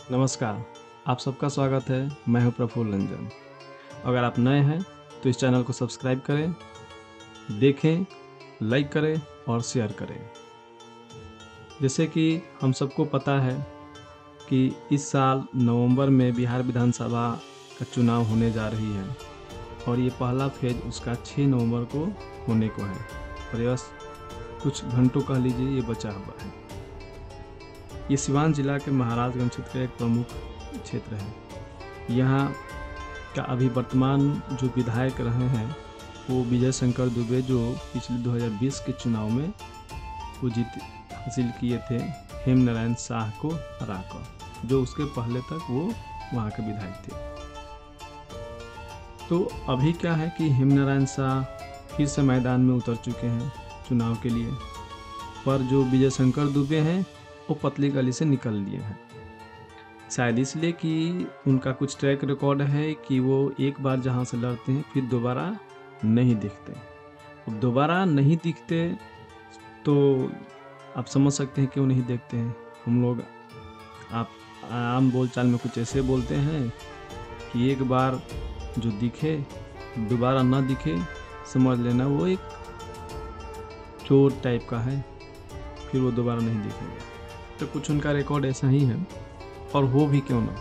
नमस्कार, आप सबका स्वागत है। मैं हूं प्रफुल्ल रंजन। अगर आप नए हैं तो इस चैनल को सब्सक्राइब करें, देखें, लाइक करें और शेयर करें। जैसे कि हम सबको पता है कि इस साल नवंबर में बिहार विधानसभा का चुनाव होने जा रही है और ये पहला फेज उसका 6 नवंबर को होने को है और ये बस कुछ घंटों कह लीजिए ये बचा हुआ है। ये सिवान जिला के महाराजगंज क्षेत्र का एक प्रमुख क्षेत्र है। यहाँ का अभी वर्तमान जो विधायक रहे हैं वो विजय शंकर दुबे, जो पिछले 2020 के चुनाव में वो जीत हासिल किए थे हेम नारायण शाह को हराकर, जो उसके पहले तक वो वहाँ के विधायक थे। तो अभी क्या है कि हेम नारायण शाह फिर से मैदान में उतर चुके हैं चुनाव के लिए, पर जो विजय शंकर दुबे हैं वो पतली गली से निकल लिए हैं। शायद इसलिए कि उनका कुछ ट्रैक रिकॉर्ड है कि वो एक बार जहां से लड़ते हैं फिर दोबारा नहीं दिखते। अब दोबारा नहीं दिखते तो आप समझ सकते हैं क्यों नहीं देखते हैं। हम लोग आप आम बोलचाल में कुछ ऐसे बोलते हैं कि एक बार जो दिखे दोबारा ना दिखे, समझ लेना वो एक चोर टाइप का है, फिर वो दोबारा नहीं दिखेगा। तो कुछ उनका रिकॉर्ड ऐसा ही है। और हो भी क्यों ना,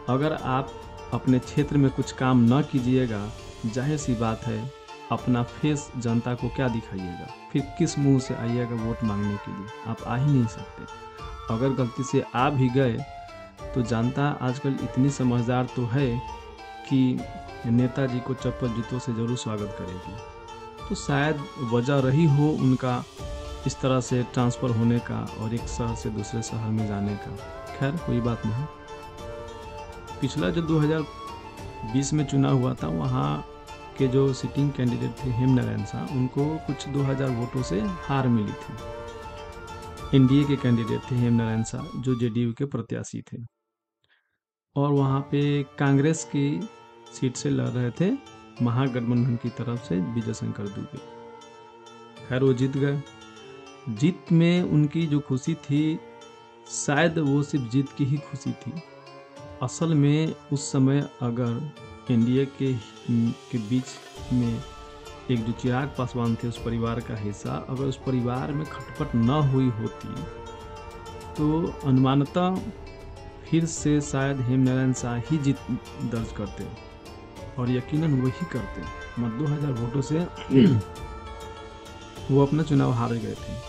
अगर आप अपने क्षेत्र में कुछ काम न कीजिएगा, जाहिर सी बात है अपना फेस जनता को क्या दिखाइएगा, फिर किस मुंह से आइएगा वोट मांगने के लिए। आप आ ही नहीं सकते। अगर गलती से आ भी गए तो जनता आजकल इतनी समझदार तो है कि नेताजी को चप्पल जूतों से जरूर स्वागत करेगी। तो शायद वजह रही हो उनका इस तरह से ट्रांसफ़र होने का और एक शहर से दूसरे शहर में जाने का। खैर कोई बात नहीं। पिछला जो 2020 में चुनाव हुआ था, वहाँ के जो सिटिंग कैंडिडेट थे हेम नारायण शाह, उनको कुछ 2000 वोटों से हार मिली थी। एनडीए के कैंडिडेट थे हेम नारायण शाह, जो जेडीयू के प्रत्याशी थे, और वहाँ पे कांग्रेस की सीट से लड़ रहे थे महागठबंधन की तरफ से विजय शंकर दुबे। खैर वो जीत गए। जीत में उनकी जो खुशी थी, शायद वो सिर्फ जीत की ही खुशी थी। असल में उस समय अगर एनडीए के बीच में एक जो चिराग पासवान थे उस परिवार का हिस्सा, अगर उस परिवार में खटपट न हुई होती तो अनुमानतः फिर से शायद हेम नारायण शाह ही जीत दर्ज करते, और यकीनन वही करते। मत 2000 वोटों से वो अपना चुनाव हार गए थे।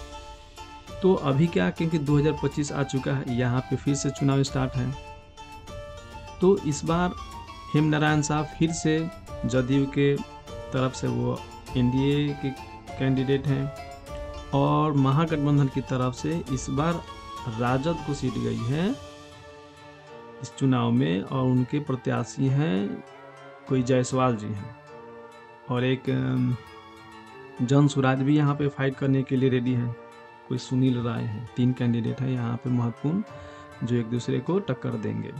तो अभी क्या, क्योंकि 2025 आ चुका है, यहाँ पे फिर से चुनाव स्टार्ट है। तो इस बार हेम नारायण शाह फिर से जदयू के तरफ से वो एनडीए के कैंडिडेट हैं, और महागठबंधन की तरफ से इस बार राजद को सीट गई है इस चुनाव में, और उनके प्रत्याशी हैं कोई जायसवाल जी हैं, और एक जन सुराज भी यहाँ पे फाइट करने के लिए रेडी है, कोई सुनील राय है। 3 कैंडिडेट है यहाँ पे महत्वपूर्ण, जो एक दूसरे को टक्कर देंगे।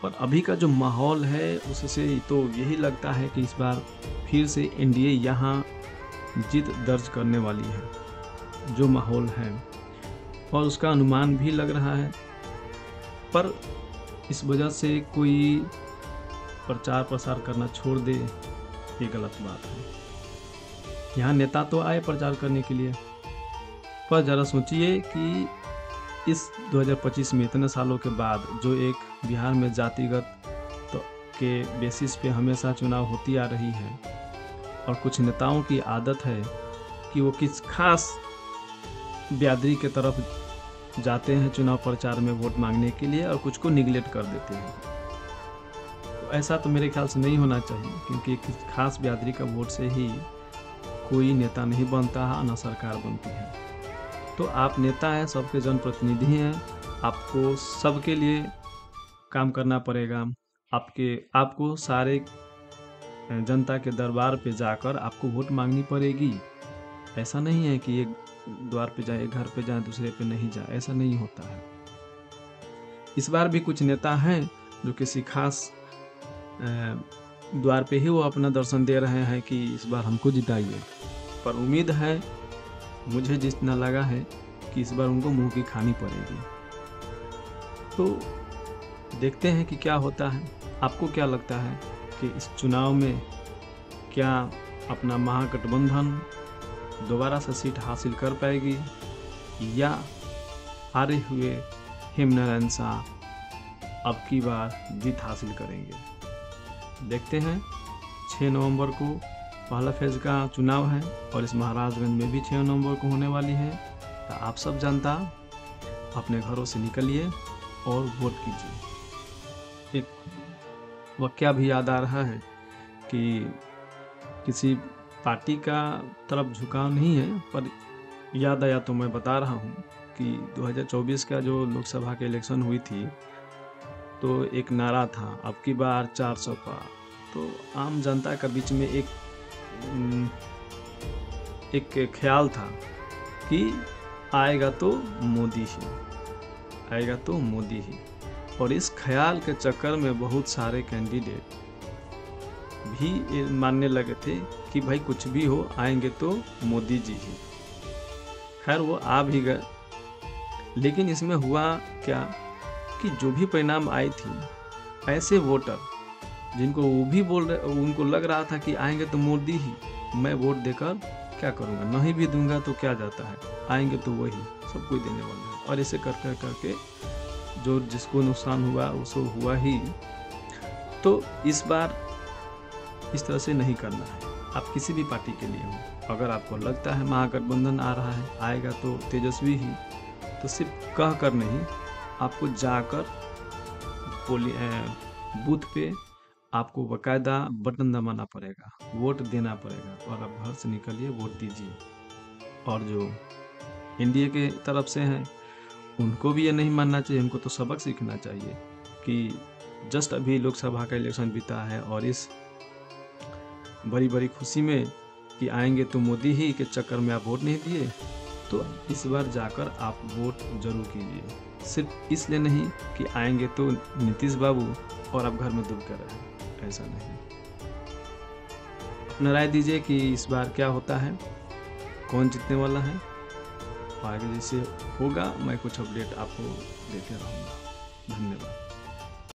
पर अभी का जो माहौल है उससे तो यही लगता है कि इस बार फिर से एनडीए यहाँ जीत दर्ज करने वाली है, जो माहौल है, और उसका अनुमान भी लग रहा है। पर इस वजह से कोई प्रचार प्रसार करना छोड़ दे, ये गलत बात है। यहाँ नेता तो आए प्रचार करने के लिए, पर ज़रा सोचिए कि इस 2025 में इतने सालों के बाद जो एक बिहार में जातिगत तो के बेसिस पे हमेशा चुनाव होती आ रही है, और कुछ नेताओं की आदत है कि वो किस खास ब्यादरी के तरफ जाते हैं चुनाव प्रचार में वोट मांगने के लिए, और कुछ को निगलेक्ट कर देते हैं। तो ऐसा तो मेरे ख्याल से नहीं होना चाहिए, क्योंकि किस खास ब्यादरी का वोट से ही कोई नेता नहीं बनता है, ना सरकार बनती है। तो आप नेता हैं, सबके जनप्रतिनिधि हैं, आपको सबके लिए काम करना पड़ेगा। आपको सारे जनता के दरबार पे जाकर आपको वोट मांगनी पड़ेगी। ऐसा नहीं है कि एक द्वार पे जाए, घर पे जाए, दूसरे पे नहीं जाए, ऐसा नहीं होता है। इस बार भी कुछ नेता हैं जो किसी खास द्वार पे ही वो अपना दर्शन दे रहे हैं कि इस बार हमको जिताइए, पर उम्मीद है, मुझे जितना लगा है कि इस बार उनको मुंह की खानी पड़ेगी। तो देखते हैं कि क्या होता है। आपको क्या लगता है कि इस चुनाव में क्या अपना महागठबंधन दोबारा से सीट हासिल कर पाएगी या हारे हुए हेमनारायण शाह अब की बार जीत हासिल करेंगे? देखते हैं। 6 नवंबर को पहला फेज का चुनाव है और इस महाराजगंज में भी 6 नवंबर को होने वाली है। तो आप सब जनता अपने घरों से निकलिए और वोट कीजिए। एक वाकया भी याद आ रहा है कि किसी पार्टी का तरफ झुकाव नहीं है, पर याद आया तो मैं बता रहा हूँ कि 2024 का जो लोकसभा के इलेक्शन हुई थी तो एक नारा था, अब की बार 400 पार। तो आम जनता का बीच में एक ख्याल था कि आएगा तो मोदी ही, आएगा तो मोदी ही। और इस ख्याल के चक्कर में बहुत सारे कैंडिडेट भी ये मानने लगे थे कि भाई कुछ भी हो आएंगे तो मोदी जी ही। खैर वो आ भी गए, लेकिन इसमें हुआ क्या कि जो भी परिणाम आई थी, ऐसे वोटर जिनको वो भी बोल रहे, उनको लग रहा था कि आएंगे तो मोदी ही, मैं वोट देकर क्या करूँगा, नहीं भी दूंगा तो क्या जाता है, आएंगे तो वही, सब कोई देने वाला है। और ऐसे करके जो जिसको नुकसान हुआ उसको हुआ ही। तो इस बार इस तरह से नहीं करना है। आप किसी भी पार्टी के लिए हो, अगर आपको लगता है महागठबंधन आ रहा है, आएगा तो तेजस्वी ही, तो सिर्फ कह कर नहीं, आपको जाकर बूथ पे आपको बाकायदा बटन दबाना पड़ेगा, वोट देना पड़ेगा। और आप घर से निकलिए, वोट दीजिए। और जो एनडीए के तरफ से हैं उनको भी ये नहीं मानना चाहिए, उनको तो सबक सीखना चाहिए कि जस्ट अभी लोकसभा का इलेक्शन बीता है और इस बड़ी बड़ी खुशी में कि आएंगे तो मोदी ही के चक्कर में आप वोट नहीं दिए। तो इस बार जाकर आप वोट जरूर कीजिए, सिर्फ इसलिए नहीं कि आएंगे तो नीतीश बाबू और आप घर में डूब कर रहे, ऐसा नहीं। अपना राय दीजिए कि इस बार क्या होता है, कौन जीतने वाला है। आगे जैसे होगा मैं कुछ अपडेट आपको देते रहूँगा। धन्यवाद।